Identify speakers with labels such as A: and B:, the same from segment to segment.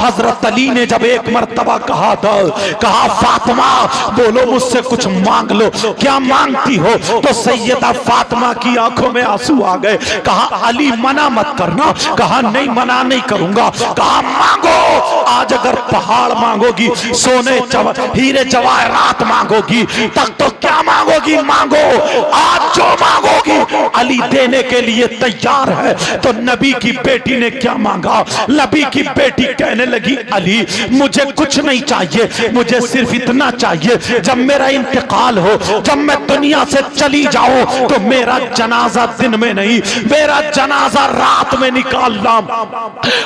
A: हजरत अली ने जब एक मर्तबा कहा था, कहा फातिमा बोलो मुझसे कुछ मांग लो, क्या मांगती हो? तो सैयदा फातिमा की आंखों में आंसू आ गए। कहा अली मना मत करना। कहा नहीं मना नहीं करूंगा। कहा मांगो, आज अगर पहाड़ मांगोगी, सोने हीरे जवाहरात मांगोगी, तक तो क्या मांगोगी मांगो, आज जो मांगोगी अली देने के लिए तैयार है। तो नबी की बेटी ने क्या मांगा? नबी की बेटी कहने लगी अली मुझे कुछ नहीं चाहिए, मुझे सिर्फ इतना चाहिए जब मेरा इंतकाल हो, जब मैं दुनिया से चली जाऊं तो मेरा जनाजा दिन में नहीं, मेरा जनाजा रात में निकालना।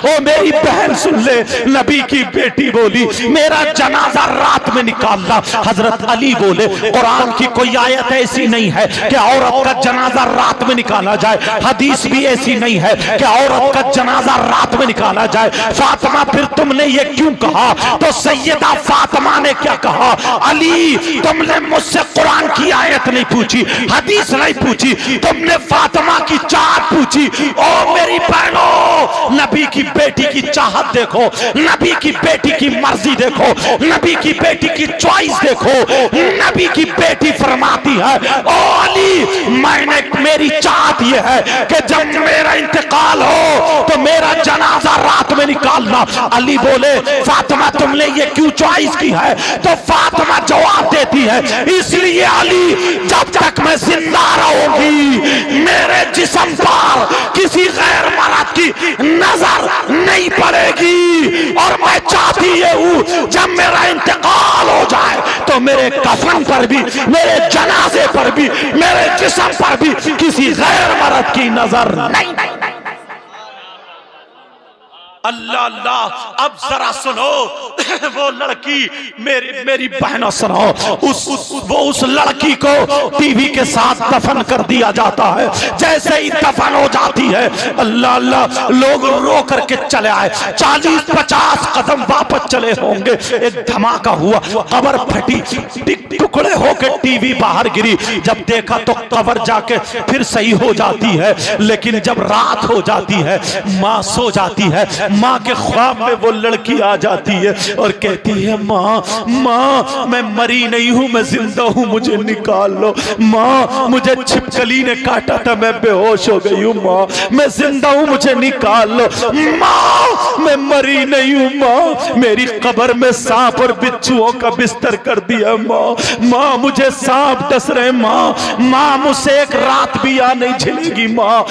A: ओ मेरी बहन सुन ले, नबी की बेटी बोली मेरा जनाजा रात में निकालना। हजरत अली बोले कुरान की कोई आयत ऐसी नहीं है कि औरत का जनाजा रात में निकाला जाए, हदीस भी ऐसी नहीं है कि औरत का जनाजा रात में निकाला जाए। फातिमा फिर तुमने ये क्यों कहा? तो सैयदा फातिमा ने क्या कहा? अली तुमने मुझसे कुरान की आयत नहीं पूछी, हदीस नहीं पूछी, तुमने फातिमा की चाहत पूछी। ओ मेरी बहनों, नबी की बेटी की चाहत देखो, नबी की बेटी की मर्जी देखो, नबी की बेटी की चॉइस देखो। नबी की बेटी फरमाती है ओ अली मैंने मेरी चाहत यह है कि जब मेरा इंतकाल हो तो मेरा जनाजा रात में निकालना। अली बोले फातिमा तुमने ये क्यों चॉइस की है? तो फातिमा जवाब देती है इसलिए अली जब तक मैं जिंदा रहूंगी मेरे जिस्म पर किसी गैर मर्द की नजर नहीं पड़ेगी, और मैं चाहती ये हूं जब मेरा इंतकाल हो जाए तो मेरे कफन पर भी, मेरे जनाजे पर भी, मेरे जिस्म पर भी किसी गैर मर्द की नजर नहीं। अल्लाह अल्लाह। अब जरा सुनो, वो लड़की मेरी बहनों सुनो, उस लड़की को टीवी के साथ दफन कर दिया जाता है। जैसे ही दफन हो जाती है अल्लाह अल्लाह लोग रो करके चले आए, 40-50 कदम वापस चले होंगे, एक धमाका हुआ, कब्र फटी, टुकड़े होकर टीवी बाहर गिरी। जब देखा तो कब्र जाके फिर सही हो जाती है। लेकिन जब रात हो जाती है, माँ सो जाती है, माँ के ख्वाब में वो लड़की आ जाती है और कहती है माँ माँ मैं मरी नहीं हूँ, मैं जिंदा हूँ, मुझे निकाल लो। माँ मुझे छिपकली ने काटा था, मैं बेहोश हो गई हूँ। माँ मैं जिंदा हूँ, मुझे निकाल लो। माँ मैं मरी नहीं हूँ। माँ मेरी कब्र में सांप और बिच्छुओं का बिस्तर कर दिया। माँ माँ मुझे सांप डस रहे। माँ मुझसे एक रात भी आ नहीं झेलेगी। माँ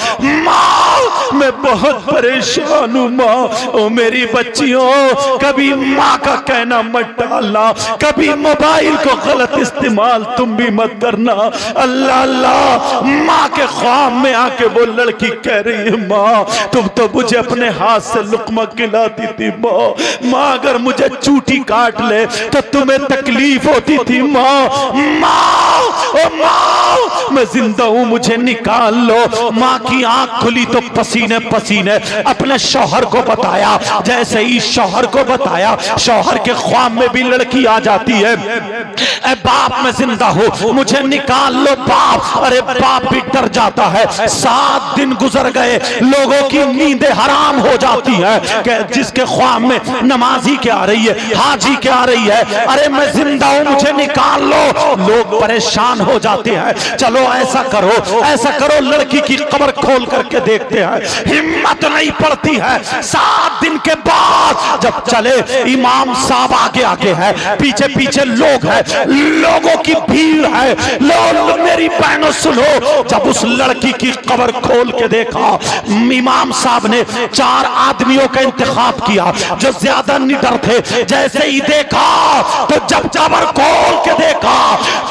A: मैं बहुत परेशान हूँ। माँ ओ मेरी बच्चियों, कभी माँ का कहना मत टालना, कभी मोबाइल को गलत इस्तेमाल तुम भी मत करना। अल्लाह अल्लाह। माँ के ख्वाब में आके वो लड़की कह रही है माँ तुम तो मुझे अपने हाथ से लुकमा खिलाती थी। माँ अगर मुझे चूटी काट ले तो तुम्हें तकलीफ होती थी। माँ मैं जिंदा हूँ, मुझे निकाल लो। माँ की आंख खुली तो पसीने पसीने अपने शौहर को बताया। जैसे ही शौहर को बताया, शौहर के ख्वाब में भी लड़की आ जाती है। ए बाप मैं जिंदा हूँ, मुझे निकाल लो बाप। अरे बाप भी डर जाता है। 7 दिन गुजर गए, लोगों की नींदें हराम हो जाती है कि जिसके ख्वाब में नमाजी क्या आ रही है, हाजी क्या आ रही है, अरे मैं जिंदा हूँ, मुझे निकाल लो। लोग परेशान हो जाते हैं। चलो ऐसा करो लड़की की कब्र खोल करके देखते हैं। हिम्मत नहीं पड़ती है। 7 दिन के बाद जब चले, इमाम साहब आगे है, पीछे पीछे लोग हैं, लोगों की भीड़ है। लोग मेरी बहनों सुनो, जब उस लड़की की कब्र खोल के देखा, इमाम साहब ने 4 आदमियों का इंतखाब किया जो ज्यादा निडर थे। जैसे ही देखा तो जब कब्र खोल के देखा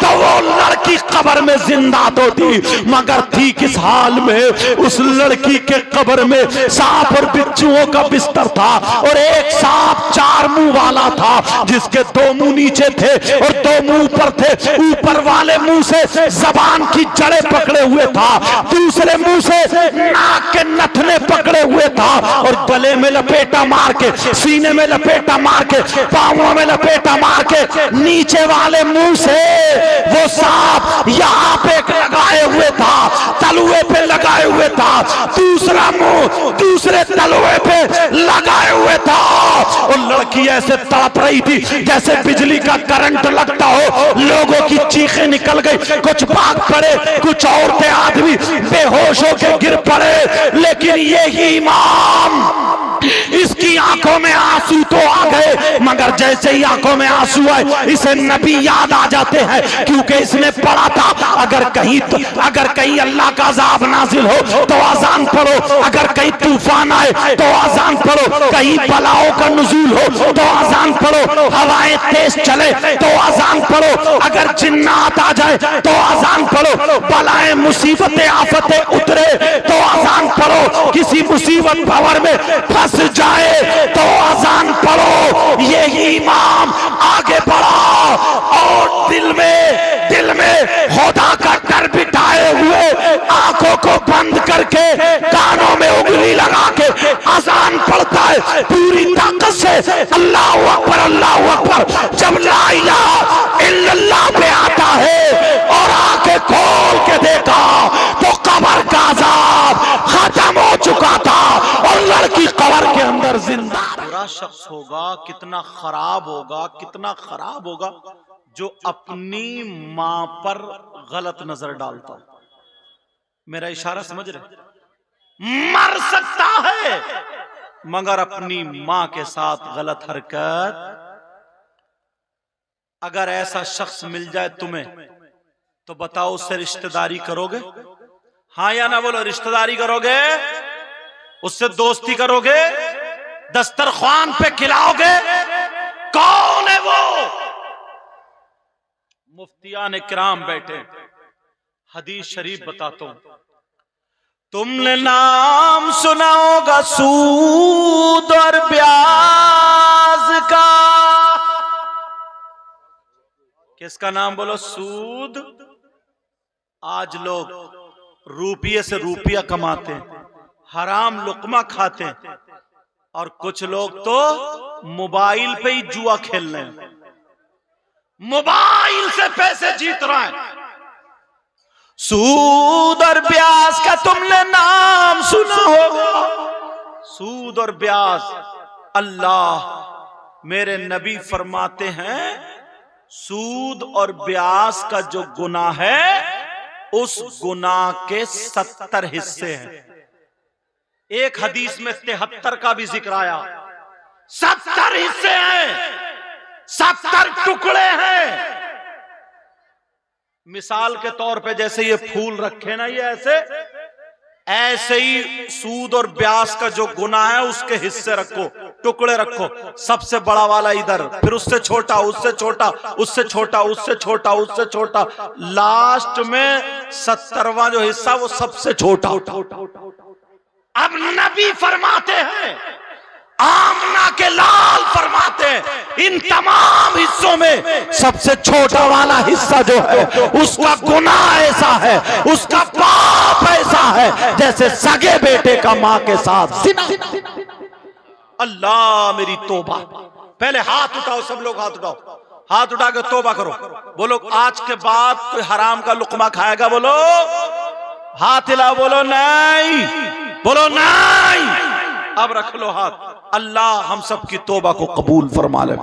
A: तो वो लड़की कब्र में जिंदा तो थी, मगर थी किस हाल में? उस लड़की के कब्र में सांप और बिच्छुओं का बिस्तर था, और एक सांप 4 चार मुंह वाला था, जिसके दो मुंह नीचे थे और दो मुंह ऊपर थे। ऊपर वाले मुंह से जबान की जड़ें पकड़े हुए था, दूसरे मुंह से नाक के नथने पकड़े हुए था, और गले में लपेटा मार के, सीने में लपेटा मार के, पांवों में लपेटा मार के, नीचे वाले मुंह से वो सांप यहां पे लगाए हुए था, तलुए पे लगाए हुए था, दूसरा मुंह दूसरे तलुए पे लगाए हुए था। और लड़की ऐसे तड़प रही थी जैसे बिजली का करंट लगता हो। लोगों की चीखें निकल गई, कुछ भाग पड़े, कुछ औरतें आदमी बेहोश होकर गिर पड़े। लेकिन यही इमाम, इसकी आंखों में आंसू तो आ गए, मगर जैसे ही आंखों में आंसू आए इसे नबी याद आ जाते हैं, क्योंकि इसने पढ़ा था अगर कहीं अल्लाह का अज़ाब नाजिल हो तो अजान पढ़ो, अगर कहीं तूफान आए तो अजान पढ़ो, कहीं बलाओं का नुज़ूल हो तो अजान पढ़ो, हवाएं तेज चले तो अजान पढ़ो, अगर जिन्नात आ जाए तो अजान पढ़ो, बलाएं मुसीबतें आफतें उतरे तो अजान पढ़ो, किसी मुसीबत भंवर में फंस जाए तो अजान पढ़ो। यही इमाम आगे बढ़ा और दिल में खुदा का डर बिठाए हुए, आंखों को बंद करके, कानों में उंगली लगा के अजान पढ़ता है पूरी ताकत से, अल्लाह अकबर अल्लाह अकबर। जब ला इलाहा इल्लल्लाह पे आता है और आंखें खोल के देखा तो कब्र का अजाब खत्म हो चुका था और लड़की कब्र के अंदर जिंदा।
B: बुरा शख्स होगा, कितना खराब होगा, कितना खराब होगा जो अपनी मां पर गलत नजर डालता। मेरा इशारा समझ रहे? मर सकता है मगर अपनी मां के साथ गलत हरकत। अगर ऐसा शख्स मिल जाए तुम्हें तो बताओ उससे रिश्तेदारी करोगे? हाँ या ना बोलो, रिश्तेदारी करोगे? उससे दोस्ती करोगे? दस्तरख्वान पे खिलाओगे? कौन है वो? मुफ्तियान किराम बैठे, हदीस शरीफ बताता हूं। तुमने नाम सुना होगा सूद और ब्याज का। किसका नाम बोलो? सूद। आज लोग रुपये से रुपया कमाते हैं, हराम लुकमा खाते हैं, और कुछ लोग तो मोबाइल पे ही जुआ खेल रहे हैं, मोबाइल से पैसे जीत रहे हैं। सूद और ब्याज का तुमने नाम सुना होगा। सूद और ब्याज, अल्लाह मेरे नबी फरमाते हैं सूद और ब्याज का जो गुनाह है उस गुनाह के 70 हिस्से हैं। एक हदीस में 73 का भी जिक्र आया। 70 हिस्से हैं, 70 टुकड़े हैं। मिसाल के तौर पे जैसे ये फूल रखे ना, ये ऐसे ही सूद और ब्याज का जो गुनाह है उसके हिस्से रखो, टुकड़े रखो। सबसे बड़ा वाला इधर, फिर उससे छोटा, उससे छोटा, उससे छोटा, उससे छोटा, उससे छोटा, लास्ट में 70वां जो हिस्सा वो सबसे छोटा। अब नबी फरमाते हैं, आमना के लाल फरमाते हैं, इन तमाम हिस्सों में सबसे छोटा वाला हिस्सा जो है उसका गुनाह ऐसा है, उसका पाप ऐसा है जैसे सगे बेटे का मां के साथ जिना। अल्लाह मेरी तौबा। पहले हाथ उठाओ, सब लोग हाथ उठाओ, हाथ उठा के तौबा करो। बोलो आज के बाद कोई हराम का लुकमा खाएगा? बोलो, हाथ हिलाओ, बोलो नहीं, बोलो नहीं। अब रख लो हाथ। अल्लाह हम सब की तौबा को कबूल फरमा ले।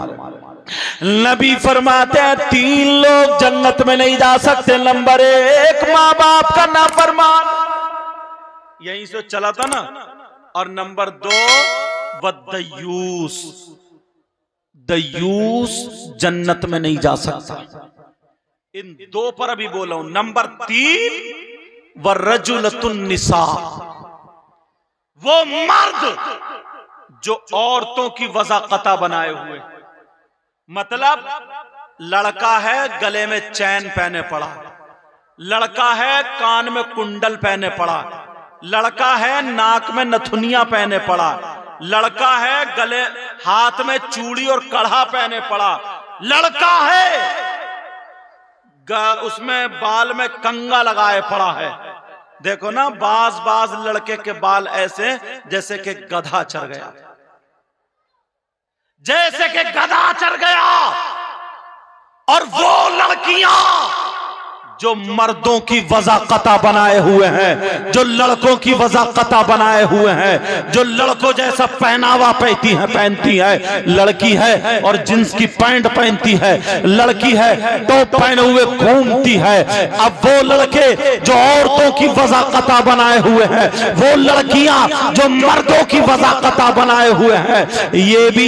B: नबी फरमाते हैं 3 लोग जन्नत में नहीं जा सकते। नंबर 1 माँ बाप का नाफरमान, यहीं से चला था ना। और नंबर 2 वद्दयूस, दयूस जन्नत में नहीं जा सकता। इन 2 पर अभी बोला हूं। नंबर 3 वरजुलतुन निसा, वो मर्द जो औरतों की वज़ाक़ता बनाए हुए। मतलब लड़का है गले में चैन पहने पड़ा, लड़का है कान में कुंडल पहने पड़ा, लड़का है नाक में नथुनिया पहने पड़ा, लड़का है गले हाथ में चूड़ी और कड़ा पहने पड़ा, लड़का है उसमें बाल में कंगा लगाए पड़ा है। देखो ना, बाज लड़के के बाल ऐसे जैसे कि गधा चढ़ गया, जैसे कि गधा चढ़ गया। और वो लड़कियां जो मर्दों की वज़ाक़ता बनाए हुए हैं, जो लड़कों की वज़ाक़ता बनाए हुए हैं, जो लड़कों जैसा पहनावा पहनती है, लड़की है और जींस की पैंट पहनती है, लड़की है टॉप पहने हुए घूमती है। अब वो लड़के जो औरतों की वज़ाक़ता बनाए हुए हैं, वो लड़कियां जो मर्दों की वज़ाक़ता बनाए हुए हैं, ये भी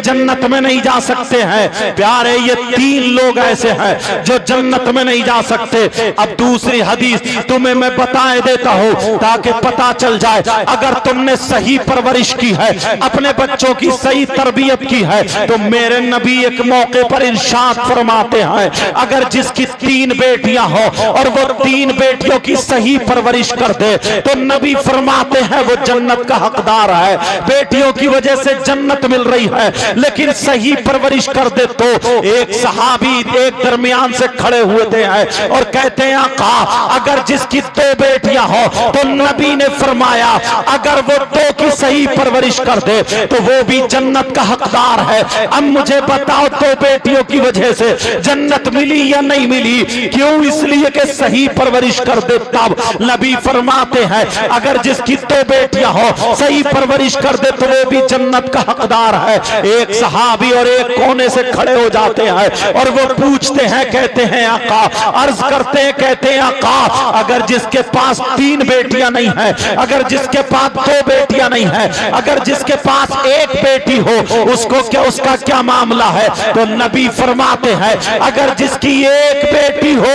B: जन्नत में नहीं जा सकते हैं प्यारे। ये 3 लोग ऐसे हैं जो जन्नत में नहीं जा सकते। अब दूसरी हदीस तुम्हें मैं बताए देता हूं ताकि पता चल जाए, अगर तुमने सही परवरिश की है, अपने बच्चों की सही तरबियत की है, तो मेरे नबी एक मौके पर इरशाद फरमाते हैं, अगर जिसकी 3 बेटियां हो और वो 3 बेटियों की सही परवरिश कर दे तो नबी फरमाते हैं वो जन्नत का हकदार है। बेटियों की वजह से जन्नत मिल रही है, लेकिन सही परवरिश कर दे तो एक सहाबी एक दरमियान से खड़े हुए थे और कहते हैं आका, अगर जिसकी 2 बेटियां हो तो नबी ने फरमाया अगर वो 2 की सही परवरिश कर दे तो वो भी जन्नत का हकदार है। अब मुझे बताओ 2 बेटियों की वजह से जन्नत मिली या नहीं मिली? क्यों? इसलिए कि सही परवरिश कर दे। तब नबी फरमाते हैं अगर जिसकी 2 बेटियां हो सही परवरिश कर दे तो वो भी जन्नत का हकदार है। एक सहाबी और एक कोने से खड़े हो जाते हैं और वो पूछते हैं, कहते हैं आका, अर्ज करते हैं, कहते हैं आका, अगर जिसके पास 3 बेटियां नहीं है, अगर जिसके पास 2 बेटियां नहीं है, अगर जिसके पास 1 बेटी हो, उसका क्या मामला है? तो नबी फरमाते हैं अगर जिसकी 1 बेटी हो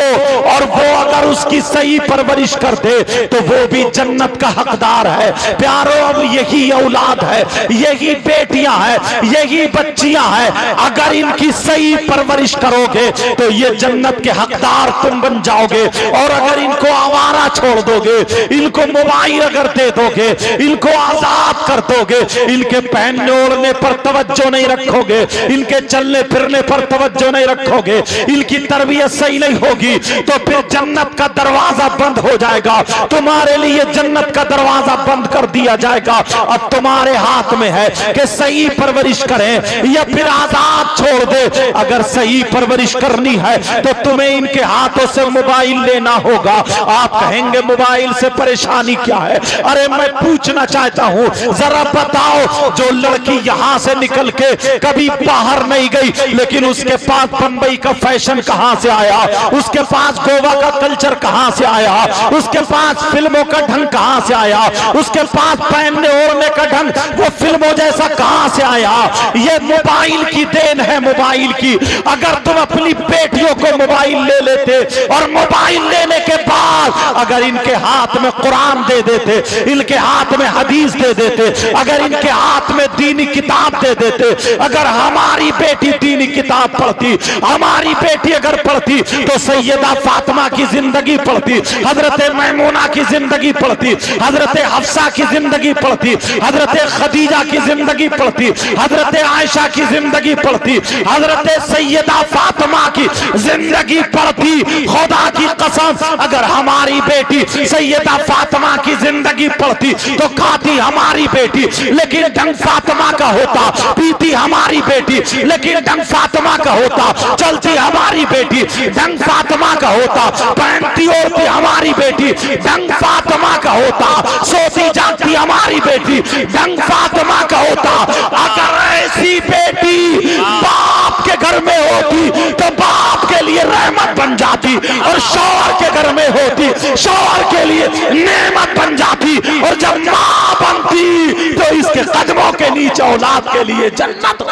B: और वो अगर उसकी सही परवरिश कर दे तो वो भी जन्नत का हकदार है। प्यारो, अब यही औलाद है, यही बेटियां हैं, यही बच्चियां हैं, अगर इनकी सही परवरिश करोगे तो ये जन्नत के हकदार तुम बन जाओगे। और अगर इनको आवारा छोड़ दोगे, इनको मोबाइल अगर दे दोगे, इनको आजाद कर दोगे, इनके पहनने ओढ़ने पर तवज्जो नहीं रखोगे, इनके चलने फिरने पर तवज्जो नहीं रखोगे, इनकी तरबियत सही नहीं होगी, तो फिर जन्नत का दरवाजा बंद हो जाएगा। तुम्हारे लिए जन्नत का दरवाजा बंद कर दिया जाएगा। अब तुम्हारे हाथ में है कि सही परवरिश करें या फिर आजाद छोड़ दे। अगर सही परवरिश करनी है तो तुम्हें इनके हाथों से मोबाइल लेना होगा। आप कहेंगे मोबाइल से परेशानी क्या है? अरे मैं पूछना चाहता हूं, जरा बताओ, जो लड़की यहां से निकल के कभी बाहर नहीं गई, लेकिन उसके पास बंबई का फैशन कहां से आया, उसके पास गोवा का कल्चर कहां से आया, उसके पास फिल्मों का ढंग कहां से आया, उसके पास पहनने ओढ़ने का ढंग वो फिल्मों जैसा कहां से आया? ये मोबाइल की देन है, मोबाइल की। अगर तुम अपनी बेटियों को मोबाइल ले लेते और मोबाइल लेने के बाद अगर इनके हाथ में कुरान दे देते, इनके हाथ में हदीस दे देते, अगर इनके हाथ में दीनी किताब दे देते, अगर हमारी बेटी दीनी किताब पढ़ती, हमारी बेटी अगर पढ़ती तो सैयदा फातिमा की जिंदगी पढ़ती, हजरत मैमूना की जिंदगी पढ़ती, हजरत हफ्सा की जिंदगी पढ़ती, हजरत खदीजा की जिंदगी पढ़ती, हजरत आयशा की जिंदगी पढ़ती, हजरत सैयदा फातिमा की जिंदगी पढ़ती। खुदा की कसम, अगर हमारी बेटी सैयदा फातिमा की जिंदगी पढ़ती तो खाती हमारी बेटी लेकिन ढंग फातिमा का होता, पीती हमारी बेटी लेकिन ढंग फातिमा का होता, चलती हमारी बेटी ढंग फातिमा का होता, पहनती ओढ़ती हमारी बेटी ढंग फातिमा का होता, सोती जागती हमारी बेटी ढंग फातिमा का होता। अगर ऐसी बेटी बाप के घर में होती तो बाप के लिए रहमत बन जाती, और शौहर के घर में होती शौहर के लिए नेमत बन जाती, और जब मां बनती तो इसके कदमों के नीचे औलाद के लिए जन्नत।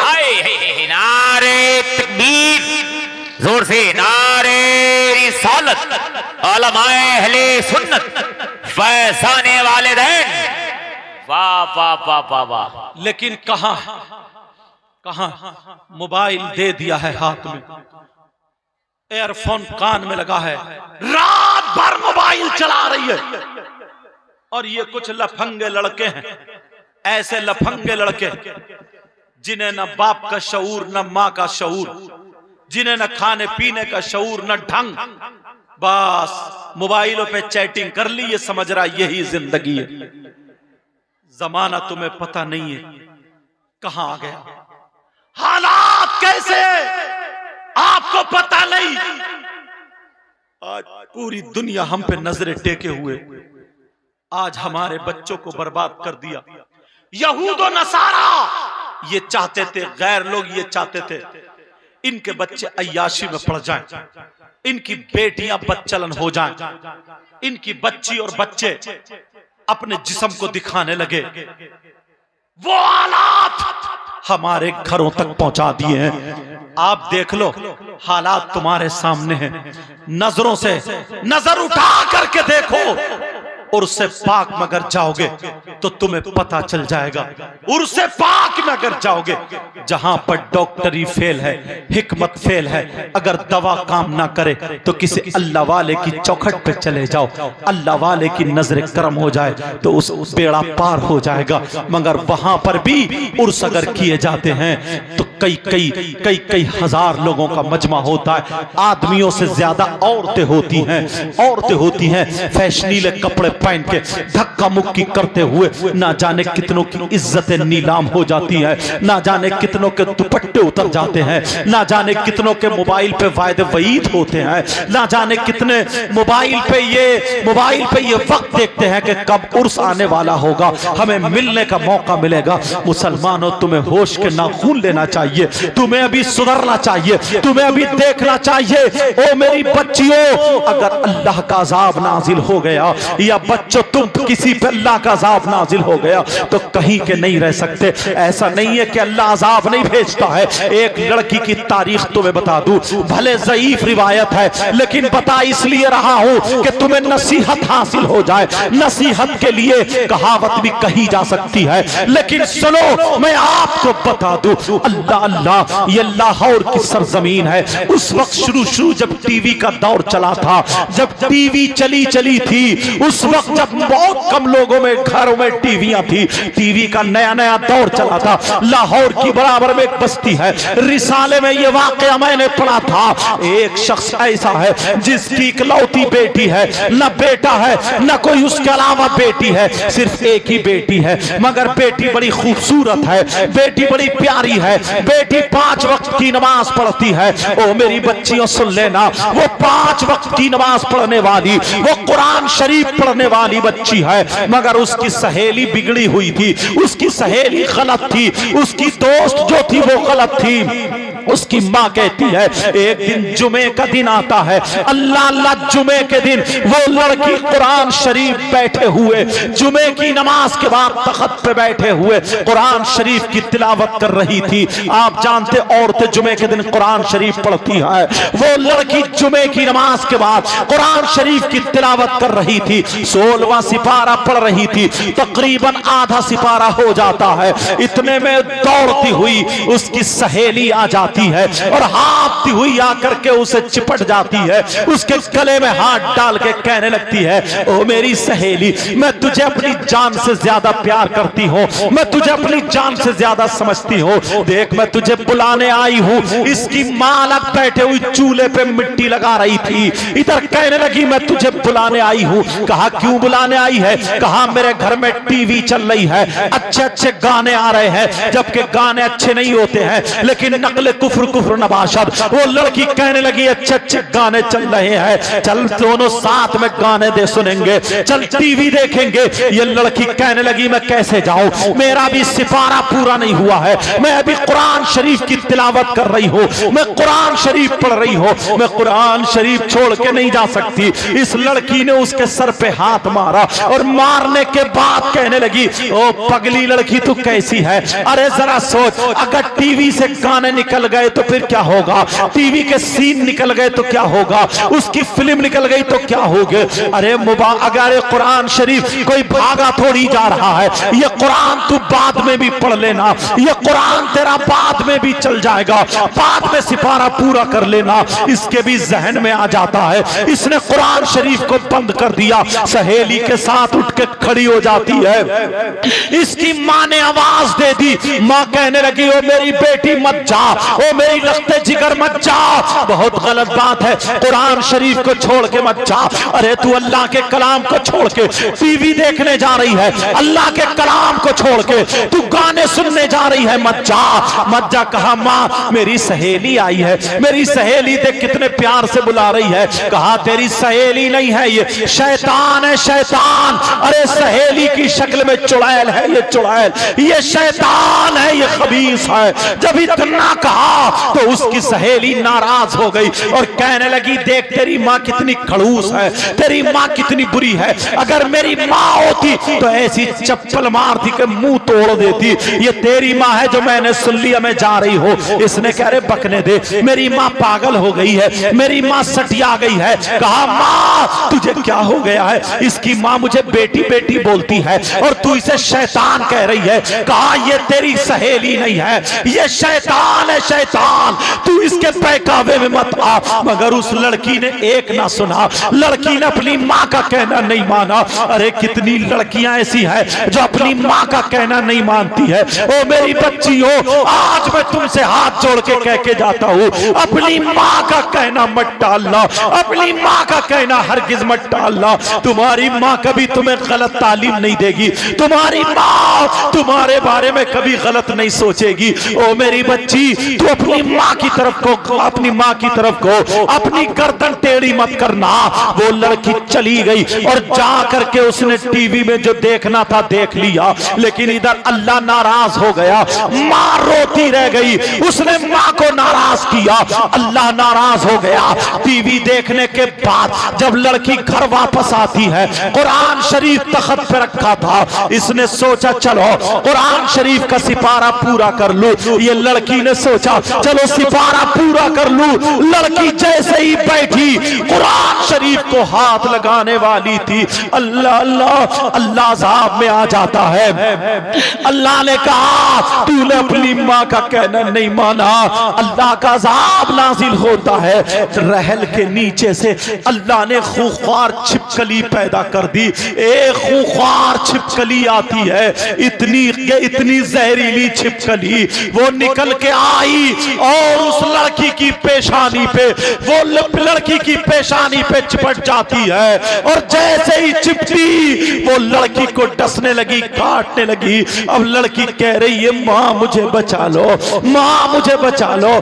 C: नारे तकबीर, जोर से नारे रिसालत, उलमाए अहले सुन्नत, फैज़ाने वालिदैन, वाह वाह वाह वाह वाह।
B: लेकिन कहां मोबाइल दे दिया है हाथ में, एयरफोन कान में लगा है, रात भर मोबाइल चला रही है। और ये कुछ लफंगे लड़के हैं ऐसे लफंगे लड़के जिन्हें न बाप का शऊर न मां का शऊर, जिन्हें न खाने पीने का शऊर न ढंग, बस मोबाइलों पे चैटिंग कर ली, ये समझ रहा यही जिंदगी है। जमाना तुम्हें पता नहीं है कहां आ गया, हालात कैसे आपको पता नहीं। आज पूरी दुनिया हम पे नजरें टेके हुए, आज हमारे बच्चों को बर्बाद कर दिया। यहूद और नसारा ये चाहते थे, गैर लोग ये चाहते थे इनके बच्चे अय्याशी में पड़ जाएं, इनकी बेटियां बच्चलन हो जाएं, इनकी बच्ची और बच्चे अपने जिस्म को दिखाने लगे। वो हालात हमारे घरों तक पहुंचा दिए हैं। आप देख लो, हालात तुम्हारे सामने हैं, नजरों से नजर उठा करके देखो। उर्से पाक में अगर जाओगे तो तुम्हें पता चल जाएगा, उर्से पाक में अगर जाओगे जहां पर डॉक्टरी फेल है, हिकमत फेल है, अगर दवा काम ना करे तो किसी अल्लाह वाले की चौखट पे चले जाओ, अल्लाह वाले की नजर करम हो जाए तो उस बेड़ा पार हो जाएगा। मगर वहां पर भी उर्स अगर किए जाते हैं तो कई हजार लोगों का मजमा होता है, आदमियों से ज्यादा औरतें होती हैं, फैशनीले कपड़े पहन के धक्का मुक्की करते हुए ना जाने कितनों की इज्जतें नीलाम हो जाती है, ना जाने कितनों के दुपट्टे उतर जाते हैं, ना जाने कितनों के मोबाइल पे वायदे वईद होते हैं, ना जाने कितने मोबाइल पे ये वक्त देखते हैं कि कब उर्स आने वाला होगा, हमें मिलने का मौका मिलेगा। मुसलमानों, तुम्हें होश के नाखून लेना चाहिए, तुम्हें अभी सुधरना चाहिए, तुम्हें अभी देखना चाहिए। ओ मेरी बच्चियों, अगर अल्लाह का अजाब नाजिल हो गया या बच्चों तुम किसी पे अल्लाह का अजाब नाजिल हो गया तो कहीं के नहीं रह सकते। ऐसा नहीं है कि अल्लाह अजाब नहीं भेजता है। एक लड़की की तारीख तुम्हें बता दूं, भले ज़ईफ रिवायत है लेकिन बता इसलिए रहा हूं कि तुम्हें नसीहत हासिल हो जाए। नसीहत के लिए कहावत भी कही जा सकती है, लेकिन सुनो मैं आपको बता दूं, अल्लाह अल्लाह ये लाहौर की सरजमीन है। उस वक्त शुरू जब टीवी का दौर चला था, जब टीवी चली थी, उस वक्त जब बहुत कम लोगों में घरों में टीवियां थी, टीवी का नया दौर चला था। लाहौर की बराबर में एक बस्ती है, रिसाले में यह वाकया मैंने पढ़ा था। एक शख्स ऐसा है जिसकी इकलौती बेटी है, न बेटा है न कोई उसके अलावा बेटी है, सिर्फ एक ही बेटी है, मगर बेटी बड़ी खूबसूरत है, बेटी बड़ी प्यारी है, बेटी 5 वक्त की नमाज पढ़ती है। ओ मेरी बच्चियों सुन लेना, वो 5 वक्त की नमाज पढ़ने वाली, वो कुरान शरीफ पढ़ने वाली बच्ची है, मगर उसकी सहेली बिगड़ी हुई थी, उसकी सहेली गलत थी, उसकी दोस्त जो थी वो गलत थी। उसकी माँ कहती है, एक दिन जुमे का दिन आता है, अल्लाह अल्लाह जुमे के दिन वो लड़की कुरान शरीफ बैठे हुए, जुमे की नमाज के बाद तख्त पे बैठे हुए कुरान शरीफ की तिलावत कर रही थी। आप जानते औरतें जुमे के दिन कुरान शरीफ पढ़ती है, वो लड़की जुमे की नमाज के बाद कुरान शरीफ की तिलावत कर रही थी। 16वां सिपारा पढ़ रही थी, तकरीबन आधा सिपारा हो जाता है, इतने में दौड़ती हुई उसकी सहेली आ जाती है और हाथती हुई आकर के उसे चिपट जाती है, उसके गले में हाथ डाल के कहने लगती है, ओ मेरी सहेली, मैं तुझे अपनी जान से ज्यादा प्यार करती हूँ, मैं तुझे अपनी जान से ज्यादा समझती हूँ, देख मैं तुझे बुलाने आई हूँ। इसकी माँ अलग बैठे हुई चूल्हे पे मिट्टी लगा रही थी, इधर कहने लगी मैं तुझे बुलाने आई हूँ। कहा क्यों बुलाने आई है? कहा मेरे घर में टीवी चल रही है, अच्छे गाने आ रहे हैं, जबकि गाने अच्छे नहीं होते हैं लेकिन नकल कुफ्र नबाशद। वो लड़की कहने लगी अच्छे गाने चल रहे हैं, चल दोनों साथ में गाने दे सुनेंगे, चल टीवी देखेंगे। ये लड़की कहने लगी मैं कैसे जाऊं, मेरा भी सिपारा पूरा नहीं हुआ है, मैं अभी कुरान शरीफ की तिलावत कर रही हूँ, मैं कुरान शरीफ पढ़ रही हूँ, मैं कुरान शरीफ छोड़ के नहीं जा सकती। इस लड़की ने उसके सर पे हाथ मारा और मारने के बाद कहने लगी, ओ पगली लड़की तू कैसी है? अरे जरा सोच, अगर टीवी से गाने निकल
A: गए तो फिर क्या होगा, टीवी के सीन निकल गए तो क्या होगा, उसकी फिल्म निकल गई तो क्या होगा। अरे अगर कुरान शरीफ कोई भागा थोड़ी जा रहा है, ये कुरान तू बाद में भी पढ़ लेना, ये कुरान तेरा बाद में भी चल जाएगा, बाद में सिपारा पूरा कर लेना। इसके भी जहन में आ जाता है इसने कुरान शरीफ को बंद कर दिया, सहेली के साथ उठ के खड़ी हो जाती है। इसकी माँ ने आवाज दे दी, माँ कहने लगी ओ मेरी बेटी मत जा, ओ मेरी रखते जिगर मत जा, बहुत गलत बात है, कुरान शरीफ को छोड़ के मत जा। अरे तू अल्लाह के कलाम को छोड़ के टीवी देखने जा रही है, अल्लाह के कलाम को छोड़ के तू गाने सुनने जा रही है, मत जा मत जा। कहा माँ मेरी सहेली आई है, मेरी सहेली देख कितने प्यार से बुला रही है। कहा तेरी सहेली नहीं है, ये शैतान है, शैतान। अरे सहेली की शक्ल में चुड़ैल है, ये चुड़ैल, ये शैतान है, ये खबीस है। जब इतना कहा तो उसकी सहेली नाराज हो गई और कहने लगी देख तेरी माँ कितनी खड़ूस है, तेरी माँ कितनी बुरी है, अगर मेरी माँ होती तो ऐसी चप्पल मारती के मुंह तोड़ देती। ये तेरी माँ है जो मैंने सुन लिया मैं जा रही हो। इसने कह रहे बकने दे, मेरी माँ पागल हो गई है, मेरी माँ सटिया गई है। कहा माँ तुझे क्या हो गया है? इसकी माँ मुझे बेटी बेटी बोलती है और तू इसे शैतान कह रही है। कहा ये तेरी सहेली नहीं है, ये शैतान है, शैतान, तू इसके बहकावे में मत आ। मगर उस लड़की ने एक ना सुना, लड़की ने अपनी माँ का कहना नहीं माना। अरे कितनी लड़कियां ऐसी हैं जो अपनी माँ का कहना नहीं मानती है। ओ मेरी बच्ची हो, आज मैं तुमसे हाथ जोड़ के कह के जाता हूँ, अपनी माँ का कहना मत टालना, अपनी माँ का कहना हरगिज मत टालना। तुम्हारी माँ कभी तुम्हें गलत तालीम नहीं देगी, तुम्हारी माँ तुम्हारे बारे में कभी गलत नहीं सोचेगी। ओ मेरी बच्ची तू अपनी माँ की तरफ को, अपनी माँ की तरफ को अपनी गर्दन टेढ़ी मत करना। वो लड़की चली गई और जा करके उसने टीवी में जो देखना था देख लिया, लेकिन इधर अल्लाह नाराज हो गया, माँ रोती रह गई, उसने माँ को नाराज किया, अल्लाह नाराज हो गया। टीवी देखने के बाद जब लड़की घर वापस आती है, कुरान शरीफ तख्त पे रखा था, इसने सोचा चलो कुरान शरीफ का सिपारा पूरा कर लूं। ये लड़की ने सोचा चलो सिपारा पूरा कर लूं। लड़की जैसे ही बैठी कुरान शरीफ को हाथ लगाने वाली थी, अल्लाह अल्लाह अल्लाह साहब में आ जाता है। अल्लाह ने कहा तूने अपनी माँ का कहना नहीं माना, अल्लाह का अज़ाब नाजिल होता है। रहल के नीचे से अल्लाह ने खूंखार छिपकली पैदा कर दी। एक खूंखार छिपकली आती है, इतनी जहरीली छिपकली, वो निकल के आई और उस लड़की की पेशानी पे, वो लड़की की पेशानी पे चिपट जाती है और जैसे ही चिपटी वो लड़की को डसने लगी, काटने लगी। अब लड़की कह रही है माँ मुझे बचा लो, माँ मुझे बचा लो,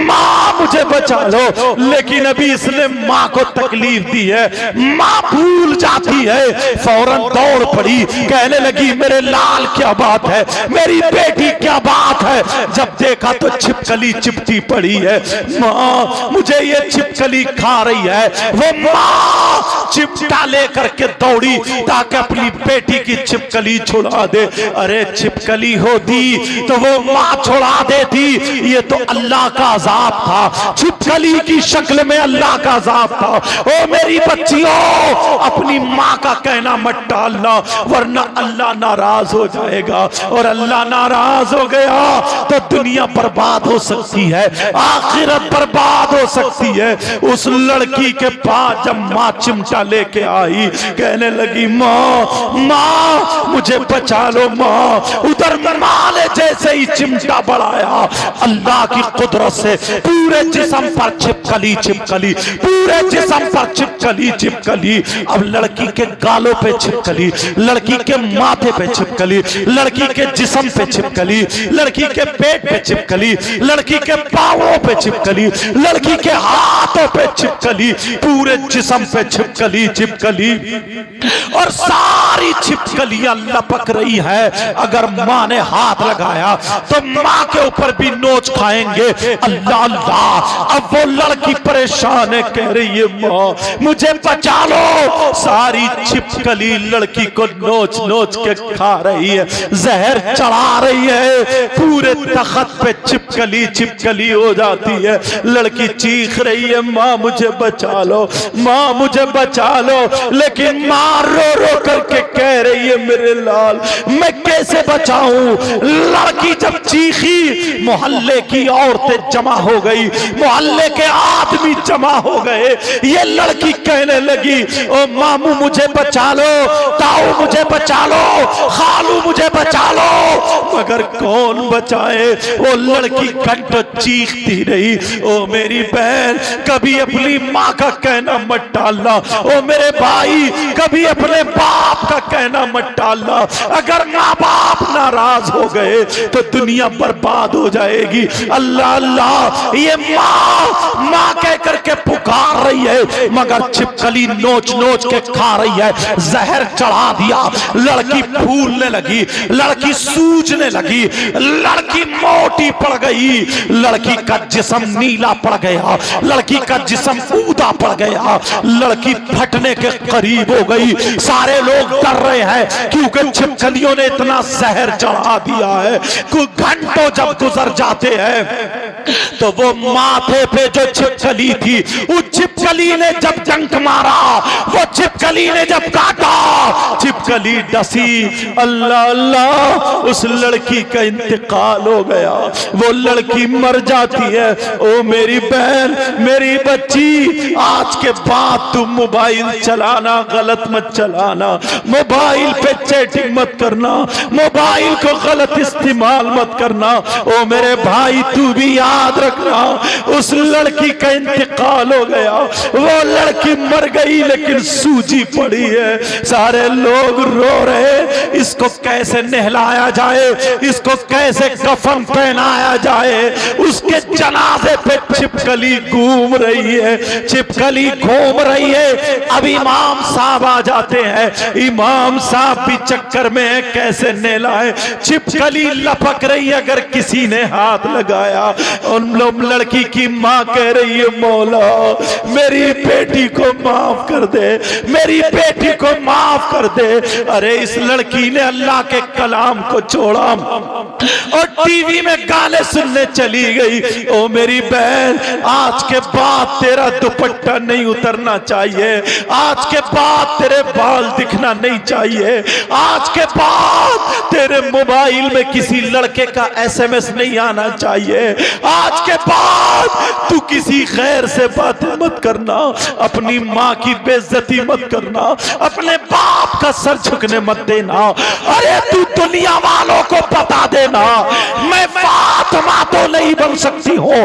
A: माँ मुझे बचा लो। लेकिन अभी इसने माँ को तकलीफ दी है, माँ भूल जाती है, फौरन दौड़ पड़ी, कहने लगी मेरे लाल क्या बात है, मेरी बेटी क्या बात है। जब देखा तो छिपकली चिपटी पड़ी है, माँ मुझे ये छिपकली खा रही है। वो माँ चिमटा लेकर के दौड़ी ताकि अपनी बेटी की छिपकली छुड़ा दे। अरे छिपकली होती तो वो माँ छुड़ा देती, ये तो अल्लाह का अज़ाब था, छिपकली की शक्ल में अल्लाह का अज़ाब था। ओ मेरी बच्चियों अपनी माँ का कहना मत टालना, वरना अल्लाह नाराज हो जाएगा, और अल्लाह नाराज हो गया तो दुनिया बर्बाद हो सकती है, आखिरत बर्बाद हो सकती है। उस लड़की के पास जब माँ चिमटा लेके आई, कहने लगी माँ माँ मुझे बचा लो माँ। उधर माँ ने जैसे ही चिमटा बढ़ाया, अल्लाह की कुदरत से पूरे जिस्म पर छिपकली छिपकली, पूरे जिस्म पर छिपकली छिपकली। अब लड़की के गालों पे छिपकली, लड़की के माथे पे छिपकली, लड़की के जिस्म पे छिपकली, लड़की के पेट पे छिपकली, लड़की के पांवों पे छिपकली, लड़की के हाथों पे छिपकली, पूरे जिस्म पे छिपकली छिपकली, और सारी छिपकलियां लपक रही है। अगर माँ ने हाथ लगाया तो माँ के ऊपर भी नोच खाएंगे। अल्लाह अल्लाह। अब वो लड़की परेशान है, कह रही है माँ मुझे बचा लो। सारी छिपकली लड़की को नोच नोच के खा रही है, जहर चढ़ा रही है, पूरे तख्त पे छिपकली छिपकली छिपकली हो जाती है। लड़की चीख रही है, माँ मुझे बचा लो, माँ मुझे बचा लो, लेकिन माँ रो रो करके कह रही है, मेरे लाल मैं कैसे बचाऊं। लड़की जब चीखी, मोहल्ले की औरतें जमा हो गई, मोहल्ले के आदमी जमा हो गए। ये लड़की कहने लगी, ओ मामू मुझे बचा लो, ताऊ मुझे बचा लो, खालू मुझे बचा लो। मगर कौन बचाए। वो लड़की घंटों चीखती रही, ओ मेरी बहन कभी अपनी माँ का कहना मत टालना, ओ मेरे भाई कभी अपने बाप का कहना मत टालना। अगर माँ बाप नाराज हो गए तो दुनिया बर्बाद हो जाएगी। अल्लाह अल्लाह, ये माँ माँ कह करके पुकार रही है, मगर छिपकली नोच नोच के खा रही है। जहर चढ़ा दिया, लड़की फूलने लगी, लड़की सूजने लगी, लड़की मोटी पड़ गई, लड़की का जिस्म नीला पड़ गया, लड़की का जिस्म ऊदा पड़ गया, लड़की फटने के करीब हो गई। सारे लोग डर रहे हैं क्योंकि छिपकलियों ने इतना जहर चढ़ा दिया है। कुछ घंटों जब गुजर जाते हैं तो वो माथे पे जो छिपकली थी, उस छिपकली ने जब डंक मारा, वो छिपकली ने जब काटा, छिपकली डसी। अल्लाह अल्लाह, उस लड़की का इंतकाल हो गया, वो लड़की मर जाती है। ओ मेरी बहन, मेरी बच्ची, आज के बाद तुम मोबाइल चलाना गलत मत चलाना, मोबाइल पे चैटिंग मत करना, मोबाइल को गलत इस्तेमाल मत करना। ओ मेरे भाई तू भी याद रखना, उस लड़की का इंतकाल हो गया, वो लड़की मर गई लेकिन सूजी पड़ी है। सारे लोग रो रहे, इसको कैसे नहलाया जाए, इसको कैसे कफन पहनाया जाए। उसके जनाजे पे छिपकली घूम रही है, छिपकली घूम रही है। अब इमाम साहब आ जाते हैं, इमाम साहब भी चक्कर में है, कैसे नहलाए। छिपकली लपक रही है, अगर किसी ने हाथ लगाया। उन लोग, लड़की की माँ कह रही है, मौला मेरी बेटी को माफ कर दे, मेरी बेटी को माफ कर दे। अरे इस लड़की ने अल्लाह के कलाम को छोड़ा और टीवी में गाने सुनने चली गई। ओ मेरी बहन, आज के बाद तेरा दुपट्टा नहीं उतरना चाहिए, आज के बाद तेरे बाल दिखना नहीं चाहिए, आज के बाद तेरे मोबाइल में किसी लड़के का SMS नहीं आना चाहिए, आज के बाद तू किसी गैर से बातें मत करना, अपनी माँ की बेइज्जती मत करना, अपने बाप का सर झुकने मत देना। अरे तू दुनिया वालों को बता देना, मैं फातिमा तो नहीं बन सकती हूँ,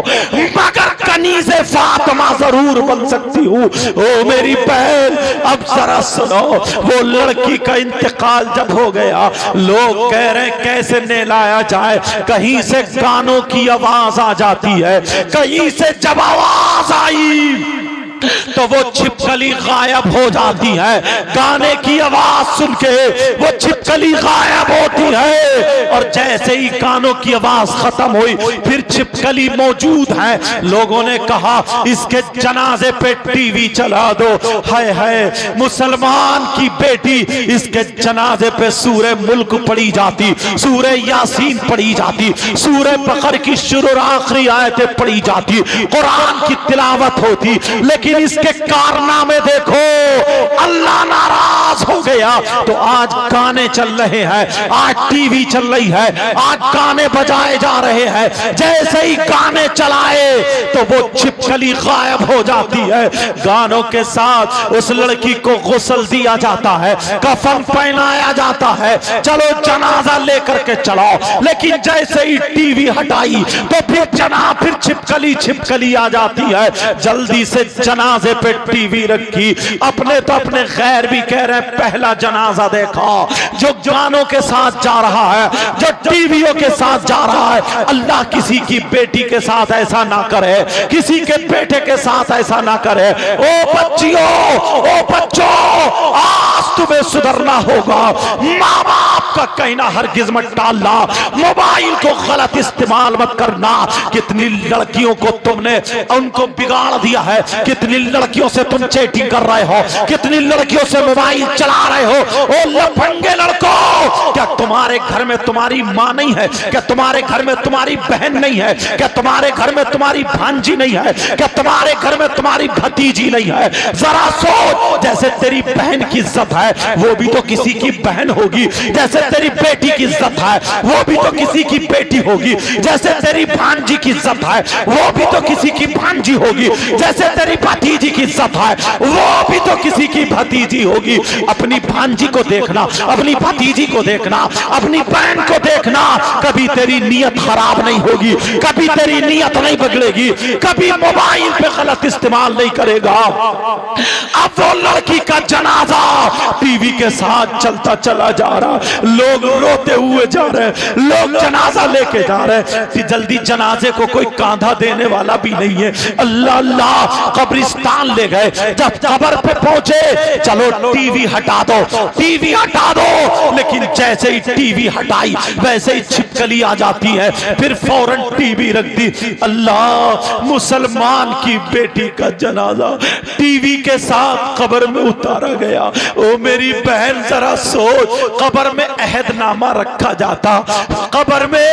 A: मगर कनीज़े फातिमा जरूर बन सकती हूँ। ओ मेरी बहन, अब जरा सुनो, वो लड़की का इंतकाल जब हो गया, लोग कह रहे कैसे नहलाया जाए। कहीं से गानों की आवाज आ जाती है, कहीं से जब आवाज आई तो वो छिपकली गायब हो जाती है। गाने की आवाज सुन के वो छिपकली गायब होती है, और जैसे ही गानों की आवाज खत्म हुई फिर छिपकली मौजूद है। लोगों ने कहा इसके जनाजे पे टीवी चला दो। हाय हाय, मुसलमान की बेटी, इसके जनाजे पे सूरे मुल्क पढ़ी जाती, सूरे यासीन पढ़ी जाती, सूरे बकर की शुरू और आखिरी आयतें पढ़ी जाती, कुरान की तिलावत होती। लेकिन इसके कारनामे देखो, अल्लाह नाराज हो गया। तो आज गाने चल रहे हैं, आज टीवी चल रही है, आज गाने बजाए जा रहे हैं। जैसे ही गाने चलाए तो वो छिपकली गायब हो जाती है। गानों के साथ उस लड़की को गुस्ल दिया जाता है, कफन पहनाया जाता है, चलो जनाजा लेकर के चलाओ। लेकिन जैसे ही टीवी हटाई तो फिर छिपकली छिपकली आ जाती है। जल्दी से जनाजे पे टीवी रखी। अपने तो अपने गैर भी कह रहे हैं पहला जनाजा देखा, जो गानों के साथ जा रहा है, जो टीवियों के साथ जा रहा है। अल्लाह किसी की बेटी के साथ ऐसा ना करे, किसी के बेटे के साथ ऐसा ना करे। ओ बच्चियों, ओ बच्चों, आज तुम्हें सुधरना होगा। माँ बाप का कहना हरगिज मत टालना, मोबाइल को गलत इस्तेमाल मत करना। कितनी लड़कियों को तुमने उनको बिगाड़ दिया है, कितनी कितनी लड़कियों से तुम चैटिंग कर रहे हो, कितनी लड़कियों से मोबाइल चला रहे हो। ओ लफंगे लड़कों, क्या तुम्हारे घर में तुम्हारी माँ नहीं है? क्या तुम्हारे घर में तुम्हारी बहन नहीं है? क्या तुम्हारे घर में तुम्हारी भांजी नहीं है? क्या तुम्हारे घर में तुम्हारी भतीजी नहीं है? जरा सोच, जैसे तेरी बहन की इज्जत है वो भी तो किसी की बहन होगी, जैसे तेरी बेटी की इज्जत है वो भी तो किसी की बेटी होगी, जैसे तेरी भांजी की इज्जत है वो भी तो किसी की भांजी होगी, जैसे तेरी भतीजी की इज्जत है वो भी तो किसी की भतीजी होगी। अपनी भांजी को देखना, अपनी भतीजी को देखना, अपनी बहन को देखना, कभी तेरी नीयत खराब नहीं होगी, कभी तेरी नीयत नहीं बिगड़ेगी, कभी मोबाइल पे गलत इस्तेमाल नहीं करेगा। अब वो लड़की का जनाजा टीवी के साथ चलता चला जा रहा, लोग रोते हुए जा रहे, लोग जनाजा लेके जा रहे, जल्दी जनाजे को कोई कांधा देने वाला भी नहीं है। अल्लाह अल्लाह, कब्रिस्तान ले गए, जब कब्र पे पहुंचे, चलो टीवी हटा दो, टीवी हटा दो, लेकिन जैसे ही टीवी हटाई वैसे ही छिपकली आ जाती है, फिर फौरन टीवी रख दी। अल्लाह, मुसलमान की बेटी का जनाजा टीवी के साथ कब्र में उतारा गया। ओ मेरी बहन जरा सोच, कब्र में अहदनामा रखा जाता, कब्र में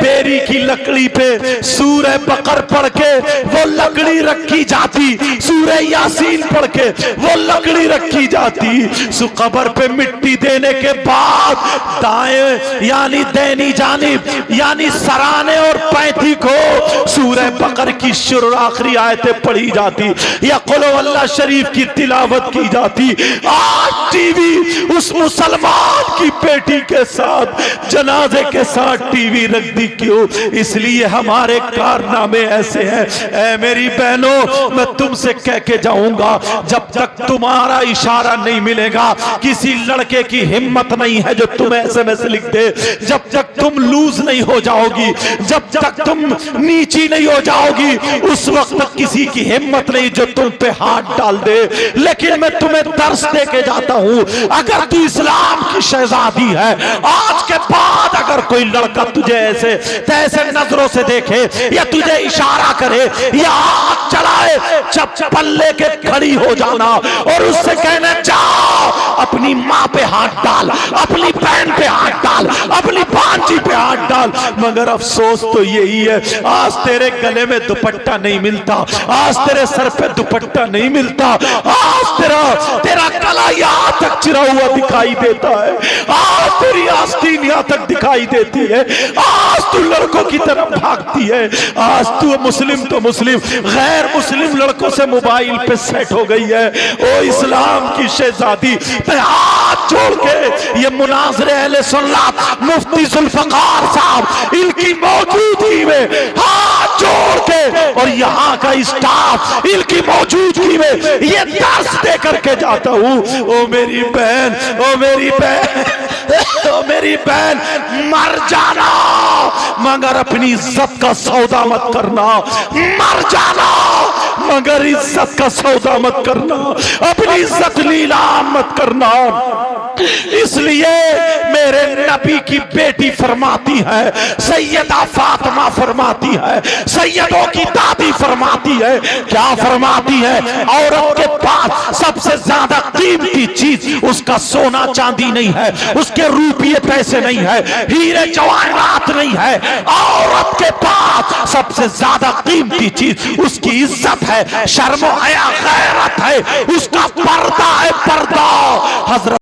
A: बेरी की लकड़ी पे सूरह बकर पढ़ के वो लकड़ी रखी जाती, सूरह यासीन पढ़ के वो लकड़ी रखी जाती। सो कब्र पे मिट्टी देने के बाद दाएं यानी दैनी जानिब यानी सराने और पैंती को सूरह बकर की शुरू आखिरी आयतें पढ़ी जाती या कुल अल्लाह शरीफ की तिलावत की जाती। आज टीवी उस मुसलमान की बेटी के साथ जनाजे के साथ टीवी रख दी, क्यों? इसलिए हमारे कारनामे ऐसे हैं। ऐ मेरी बहनों, मैं तुमसे कह के जाऊंगा, जब तक तुम्हारा इशारा नहीं मिलेगा, किसी लड़के की हिम्मत नहीं है जो तुम्हें एसएमएस लिख दे, जब तक तुम लूज नहीं हो जाओगी, जब तक तुम नीची नहीं हो जाओगी, उस वक्त तक किसी की हिम्मत नहीं जो तुम पे हाथ डाल दे। लेकिन मैं तुम्हें दर्श दे के जाता हूं, अगर तू इस्लाम की शहजादी है, आज के बाद अगर कोई लड़का तुझे ऐसे तैसे नजरों से देखे या तुझे इशारा करे या हाथ चलाए, चप्पल लेके खड़ी हो जाना और उससे कहना जाओ अपनी माँ पे हाथ डाल, अपनी बहन पे हाथ डाल, अपनी भांजी पे हाथ डाल। मगर अफसोस तो यही है, आज तेरे गले में दुपट्टा नहीं मिलता, आज तेरे सर पे दुपट्टा नहीं मिलता, आज तेरा गला यहाँ तक चिरा हुआ दिखाई देता है, आज तेरी आस्तीन यहाँ तक दिखाई देती है, आज तू लड़कों की तरफ भागती है, आज तू मुस्लिम तो मुस्लिम गैर मुस्लिम लड़कों से मोबाइल पे सेट हो गई है। ओ इस्लाम की शहजादी, मैं हाथ जोड़ के ये मुनाज़रे अहले सुन्नत मुफ्ती जुल्फ़िकार साहब इनकी मौजूदगी में हाथ जोड़ के और यहाँ का स्टाफ इनकी मौजूदगी में ये दर्श दे करके जाता हूँ। ओ मेरी बहन, ओ मेरी बहन, ओ मेरी बहन, मर जाना मगर अपनी इज्जत का सौदा मत करना, मर जाना मगर इज्जत का सौदा मत करना, अपनी इज्जत नीलाम मत करना। इसलिए मेरे नबी की बेटी फरमाती है, सैयदा फातिमा फरमाती है, सैयदों की दादी फरमाती है, क्या फरमाती है? औरत के पास सबसे ज्यादा कीमती चीज उसका सोना चांदी नहीं है, उसके रुपये पैसे नहीं है, हीरे जवाहरात नहीं है। औरत के पास सबसे ज्यादा कीमती चीज उसकी इज्जत है, शर्म हया गैरत है, उसका पर्दा है, पर्दा। हजरत